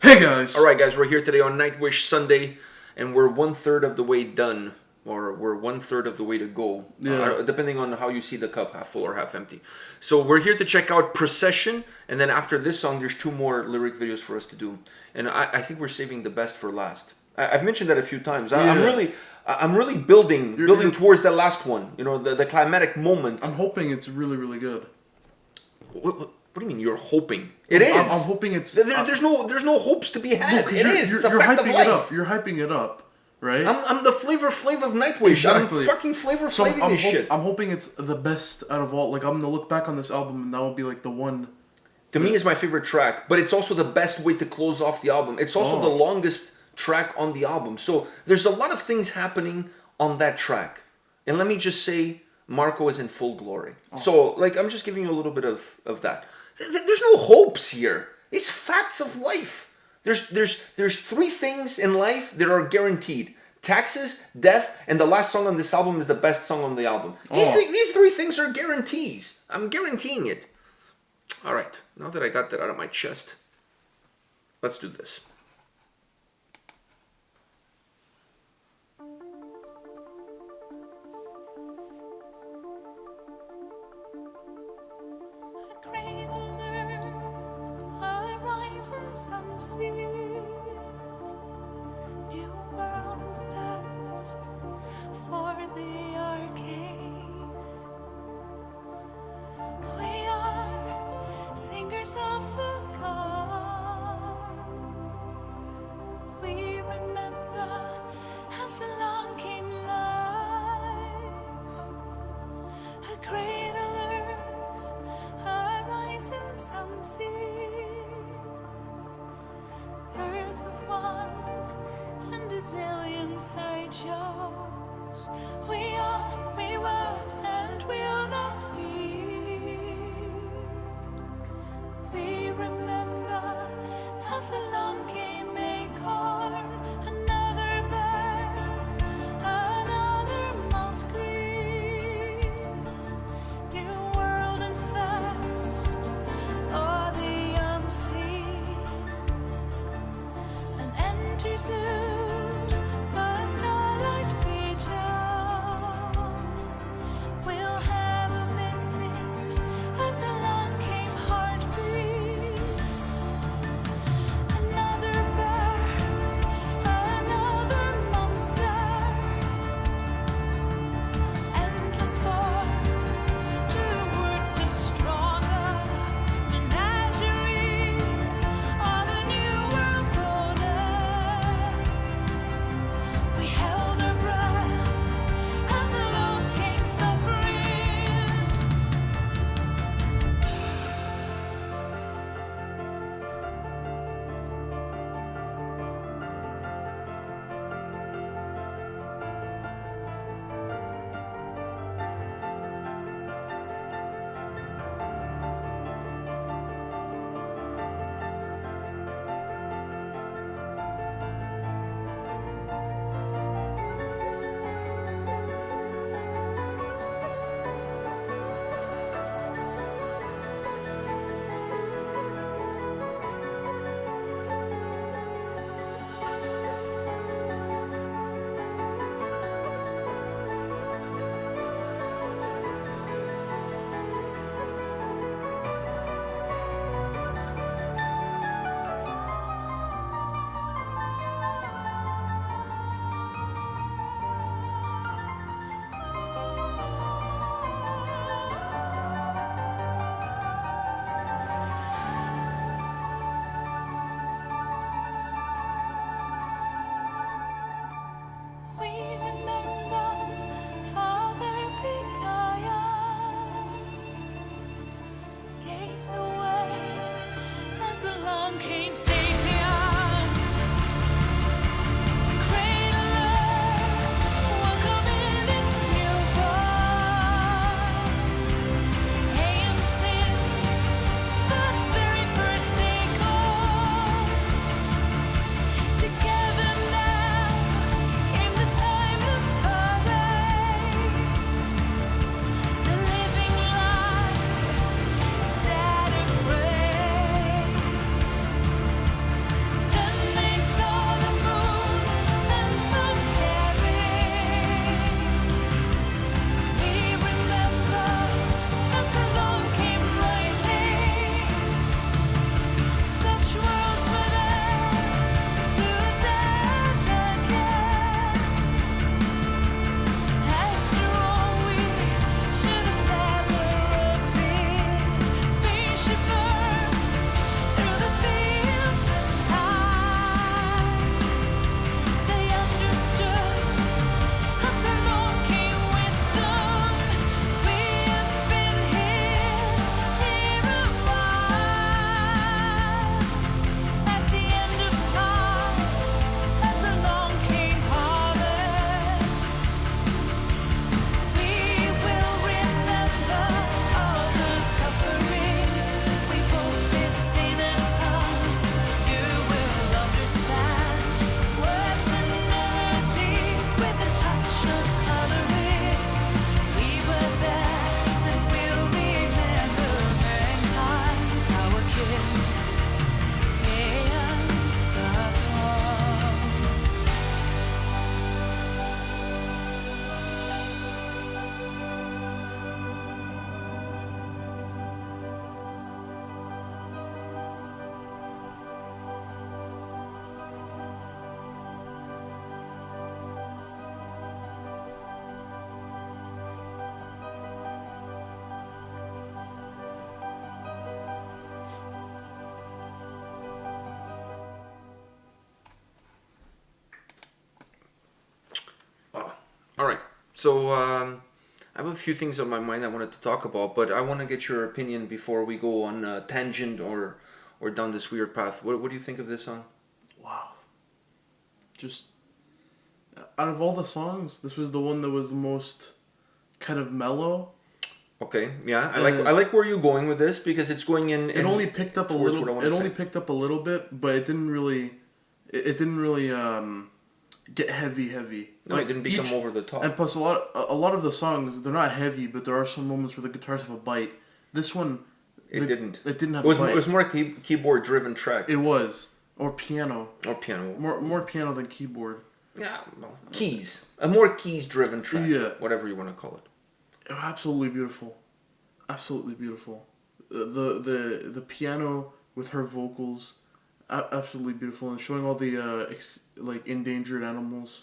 Hey guys! Alright guys, we're here today on Nightwish Sunday, and we're 1/3 of the way done, or we're 1/3 of the way to go, depending on how you see the cup, half full or half empty. So we're here to check out Procession, and then after this song there's 2 more lyric videos for us to do. And I think we're saving the best for last. I've mentioned that a few times. I'm really building towards that last one, you know, the climatic moment. I'm hoping it's really, really good. What do you mean you're hoping? It is. I'm hoping it's... There's no hopes to be had. It is. It's a fact of life. You're hyping it up, right? I'm the Flavor Flav of Nightwish. Exactly. I'm fucking Flavor Flaving this shit. I'm hoping it's the best out of all. Like, I'm gonna look back on this album and that will be like the one... To me, it's my favorite track, but it's also the best way to close off the album. It's also the longest track on the album. So there's a lot of things happening on that track. And let me just say, Marco is in full glory. So, like, I'm just giving you a little bit of that. There's no hopes here. It's facts of life. There's 3 things in life that are guaranteed: taxes, death, and the last song on this album is the best song on the album. These 3 things are guarantees. I'm guaranteeing it. All right, now that I got that out of my chest, let's do this. And sunset, new world and thirst for the arcane. We are singers of the calm. We remember as the long came life, a cradle earth, a rising sunset. Birth of one and a zillion sideshows. We are, we were, and will not be. We remember as along came acorn, another birth, another moss green, new world and thirst for the unseen. Soon, a starlight vigil. We'll have a visit as along came heartbeats. Another birth, another monster. Endless force, towards the stronger. Menagerie of a new world order. We held our breath as along came suffering. So I have a few things on my mind I wanted to talk about, but I want to get your opinion before we go on a tangent or down this weird path. What do you think of this song? Wow. Just out of all the songs, this was the one that was the most kind of mellow. Okay, yeah, I like where you're going with this because it's going in. It only picked up a little. It only picked up a little bit, but it didn't really. It didn't really get heavy. No, it didn't become over the top. And plus, a lot of the songs, they're not heavy, but there are some moments where the guitars have a bite. This one, it didn't. It didn't have a bite. It was more a keyboard driven track. It was, or piano. More piano than keyboard. Yeah, well, keys. A more keys driven track. Yeah. Whatever you want to call it. Absolutely beautiful. Absolutely beautiful. The piano with her vocals, absolutely beautiful, and showing all the endangered animals.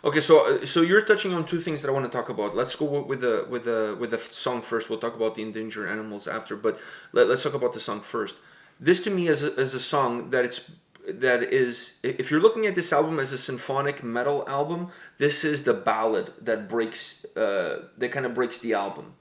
Okay, so you're touching on two things that I want to talk about. Let's go with the song first. We'll talk about the endangered animals after, but let's talk about the song first. This to me is a song that is, if you're looking at this album as a symphonic metal album, this is the ballad that kind of breaks the album.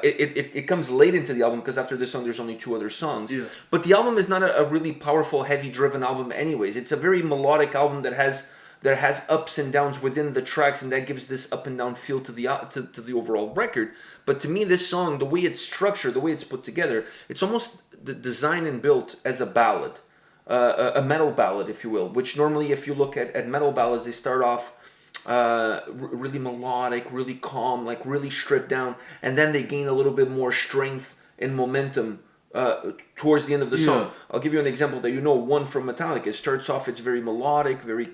It comes late into the album because after this song there's only two other songs. Yeah. But the album is not a really powerful, heavy driven album anyways. It's a very melodic album that has ups and downs within the tracks, and that gives this up and down feel to the overall record. But to me, this song, the way it's structured, the way it's put together, it's almost designed and built as a ballad. A metal ballad, if you will, which normally, if you look at metal ballads, they start off really melodic, really calm, like really stripped down, and then they gain a little bit more strength and momentum towards the end of the song. I'll give you an example that one from Metallica. It starts off, it's very melodic, very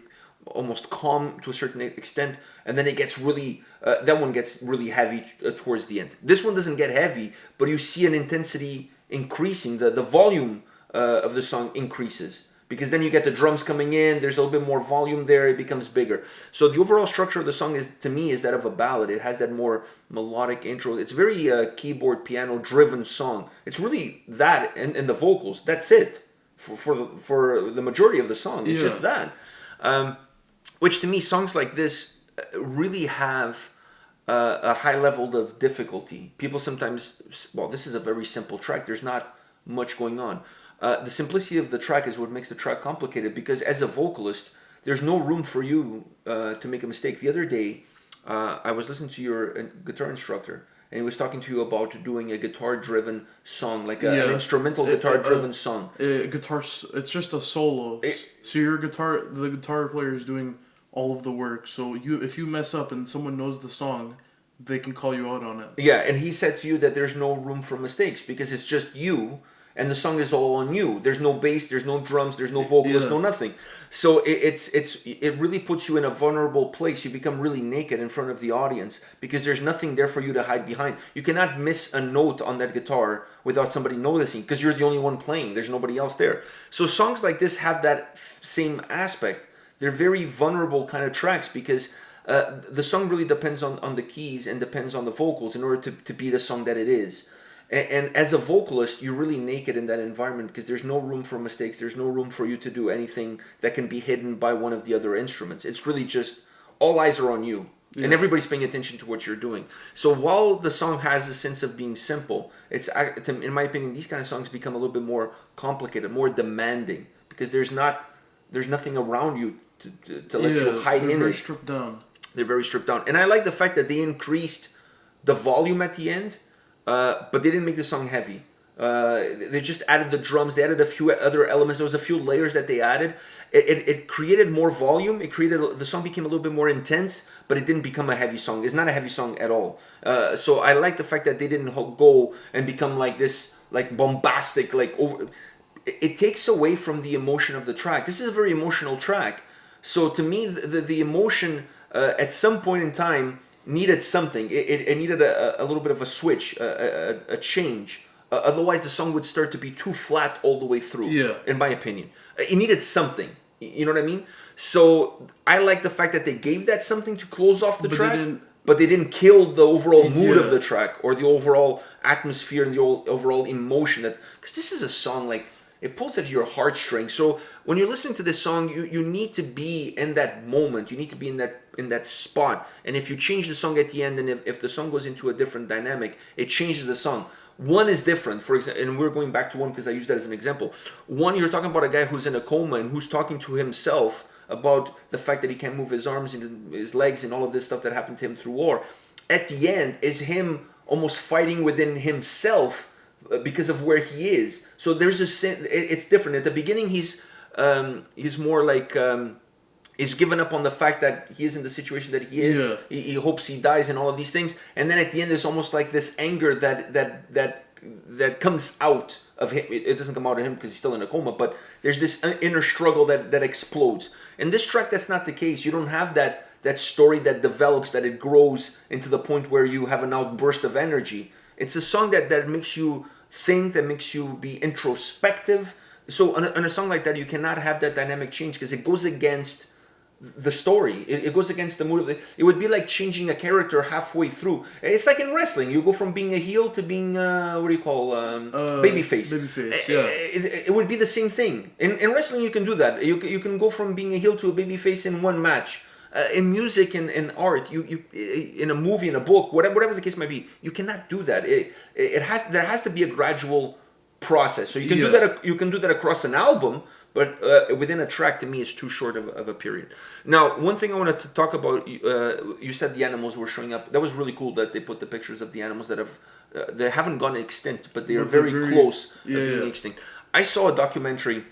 almost calm to a certain extent, and then it gets really, that one gets really heavy towards the end. This one doesn't get heavy, but you see an intensity increasing, the volume of the song increases because then you get the drums coming in, there's a little bit more volume there, it becomes bigger. So the overall structure of the song is, to me, is that of a ballad. It has that more melodic intro. It's very keyboard piano driven song. It's really that and the vocals. That's it for the majority of the song. It's just that. Which to me, songs like this really have a high level of difficulty. People sometimes, this is a very simple track. There's not much going on. The simplicity of the track is what makes the track complicated because as a vocalist, there's no room for you to make a mistake. The other day, I was listening to your guitar instructor, and he was talking to you about doing a guitar-driven song, like an instrumental guitar-driven song. It's just a solo. So the guitar player is doing all of the work. So if you mess up and someone knows the song, they can call you out on it. Yeah, and he said to you that there's no room for mistakes because it's just you. And the song is all on you. There's no bass, there's no drums, there's no vocalist, no nothing. So it really puts you in a vulnerable place. You become really naked in front of the audience because there's nothing there for you to hide behind. You cannot miss a note on that guitar without somebody noticing because you're the only one playing. There's nobody else there. So songs like this have that same aspect. They're very vulnerable kind of tracks because the song really depends on the keys and depends on the vocals in order to be the song that it is. And as a vocalist, you're really naked in that environment because there's no room for mistakes. There's no room for you to do anything that can be hidden by one of the other instruments. It's really just all eyes are on you. Yeah. And everybody's paying attention to what you're doing. So while the song has a sense of being simple, in my opinion, these kind of songs become a little bit more complicated, more demanding because there's nothing around you to let you hide in it. They're very stripped down. They're very stripped down. And I like the fact that they increased the volume at the end. But they didn't make the song heavy. They just added the drums. They added a few other elements. There was a few layers that they added. It created more volume. The song became a little bit more intense, but it didn't become a heavy song. It's not a heavy song at all. So I like the fact that they didn't go and become like this, like bombastic, like over. It takes away from the emotion of the track. This is a very emotional track. So to me, the emotion at some point in time needed something. It needed a little bit of a switch, a change. Otherwise, the song would start to be too flat all the way through, in my opinion. It needed something. You know what I mean? So I like the fact that they gave that something to close off the track, but they didn't kill the overall mood of the track or the overall atmosphere and the overall emotion. Because this is a song like, It pulls at your heartstrings. So when you're listening to this song, you need to be in that moment. You need to be in that spot. And if you change the song at the end, and if the song goes into a different dynamic, it changes the song. One is different, for example, and we're going back to one because I use that as an example. One, you're talking about a guy who's in a coma and who's talking to himself about the fact that he can't move his arms and his legs and all of this stuff that happened to him through war. At the end is him almost fighting within himself because of where he is. So there's it's different. At the beginning, he's more like he's given up on the fact that he is in the situation that he is. Yeah. He hopes he dies and all of these things. And then at the end, there's almost like this anger that comes out of him. It doesn't come out of him because he's still in a coma, but there's this inner struggle that explodes. In this track, that's not the case. You don't have that story that develops, that it grows into the point where you have an outburst of energy. It's a song that makes you think, that makes you be introspective. So on a song like that, you cannot have that dynamic change because it goes against the story. It goes against the mood of it would be like changing a character halfway through. It's like in wrestling. You go from being a heel to being babyface. Babyface, yeah. It would be the same thing. In wrestling, you can do that. You can go from being a heel to a babyface in one match. In music and in art, you in a movie, in a book, whatever the case might be, you cannot do that. There has to be a gradual process. So you can do that. You can do that across an album, but within a track, to me, is too short of a period. Now, one thing I wanted to talk about, you said the animals were showing up. That was really cool that they put the pictures of the animals that they haven't gone extinct, but they are very close to being extinct. I saw a documentary.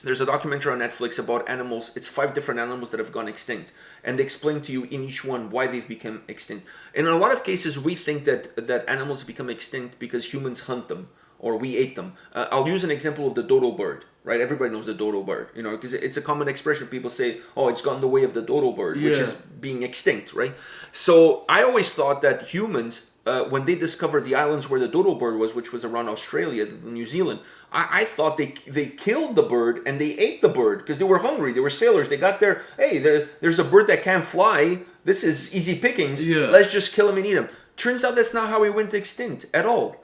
There's a documentary on Netflix about animals. It's 5 different animals that have gone extinct. And they explain to you in each one why they've become extinct. In a lot of cases, we think that animals become extinct because humans hunt them or we ate them. I'll use an example of the dodo bird, right? Everybody knows the dodo bird, because it's a common expression. People say, oh, it's gone the way of the dodo bird, which is being extinct, right? So I always thought that humans, when they discovered the islands where the dodo bird was, which was around Australia, New Zealand, I thought they killed the bird and they ate the bird because they were hungry. They were sailors. They got there. Hey, there's a bird that can't fly. This is easy pickings. Yeah. Let's just kill him and eat him. Turns out that's not how he went extinct at all.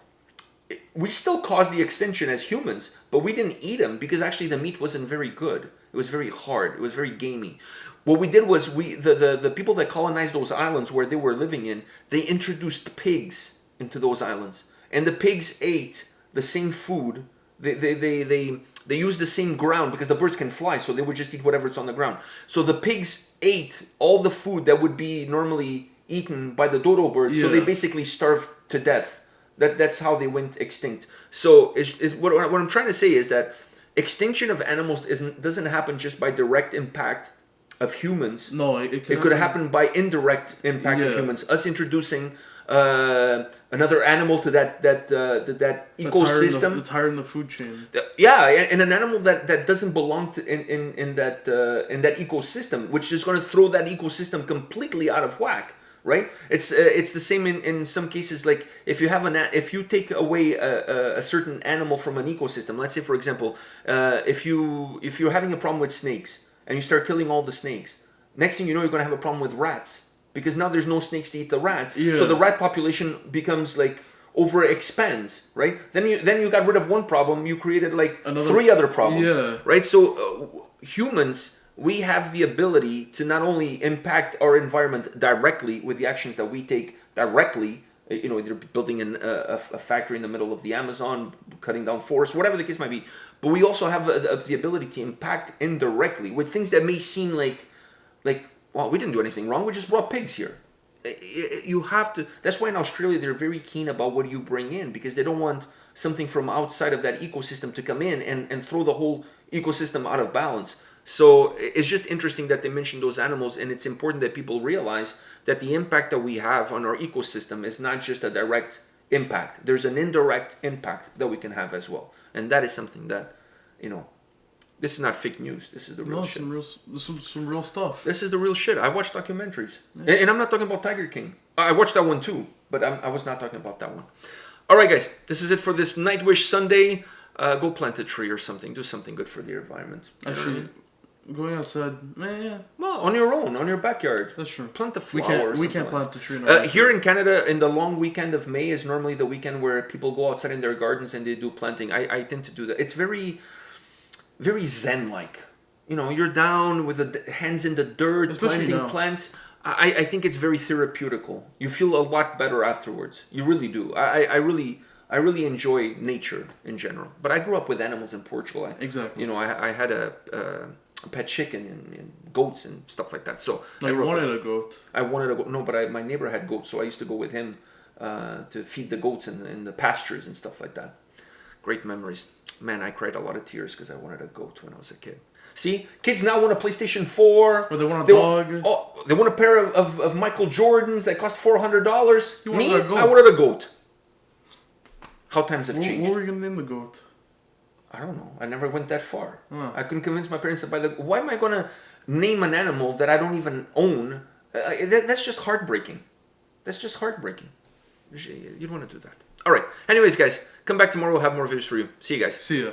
We still caused the extinction as humans, but we didn't eat him because actually the meat wasn't very good. It was very hard. It was very gamey. What we did was the people that colonized those islands where they were living in, they introduced pigs into those islands, and the pigs ate the same food. They used the same ground because the birds can fly, so they would just eat whatever's on the ground. So the pigs ate all the food that would be normally eaten by the dodo bird. So they basically starved to death. That's how they went extinct. So what I'm trying to say is that extinction of animals doesn't happen just by direct impact of humans. No, it could happen by indirect impact of humans. Us introducing another animal to that ecosystem. It's higher in the food chain. Yeah, and an animal that doesn't belong to in that ecosystem, which is going to throw that ecosystem completely out of whack. Right? It's the same in some cases. Like if you take away a certain animal from an ecosystem. Let's say, for example, if you're having a problem with snakes and you start killing all the snakes, next thing you know, you're going to have a problem with rats because now there's no snakes to eat the rats. Yeah. So the rat population becomes like overexpands. Right? Then you got rid of one problem. You created like 3 other problems. Yeah. Right? So humans. We have the ability to not only impact our environment directly with the actions that we take directly, either building a factory in the middle of the Amazon, cutting down forests, whatever the case might be, but we also have the ability to impact indirectly with things that may seem like, well, we didn't do anything wrong, we just brought pigs here. You have to. That's why in Australia they're very keen about what you bring in because they don't want something from outside of that ecosystem to come in and throw the whole ecosystem out of balance. So it's just interesting that they mention those animals, and it's important that people realize that the impact that we have on our ecosystem is not just a direct impact. There's an indirect impact that we can have as well. And that is something that, this is not fake news. This is the real shit. Some real stuff. This is the real shit. I watch documentaries. Yeah. And I'm not talking about Tiger King. I watched that one too, but I was not talking about that one. All right, guys. This is it for this Nightwish Sunday. Go plant a tree or something. Do something good for the environment. Actually... going outside, man. Well, on your own, on your backyard. That's true. Plant a We flower. can't plant the tree. In our Here in Canada, in the long weekend of May is normally the weekend where people go outside in their gardens and they do planting. I tend to do that. It's very, very zen-like. You know, you're down with the hands in the dirt, Especially planting now. plants. I think it's very therapeutical. You feel a lot better afterwards. You really do. I really enjoy nature in general. But I grew up with animals in Portugal. Exactly. You know, I had a pet chicken and goats and stuff like that. So I wanted a goat. I wanted a goat. No, but my neighbor had goats, so I used to go with him to feed the goats in the pastures and stuff like that. Great memories. Man, I cried a lot of tears because I wanted a goat when I was a kid. See, kids now want a PlayStation 4. Or they want a dog. They want a pair of Michael Jordans that cost $400. You wanted Me, a goat. I wanted a goat. How times have changed. What were you gonna name the goat? I don't know. I never went that far. Huh. I couldn't convince my parents to buy the... Why am I going to name an animal that I don't even own? That's just heartbreaking. That's just heartbreaking. You don't want to do that. All right. Anyways, guys, come back tomorrow. We'll have more videos for you. See you guys. See ya.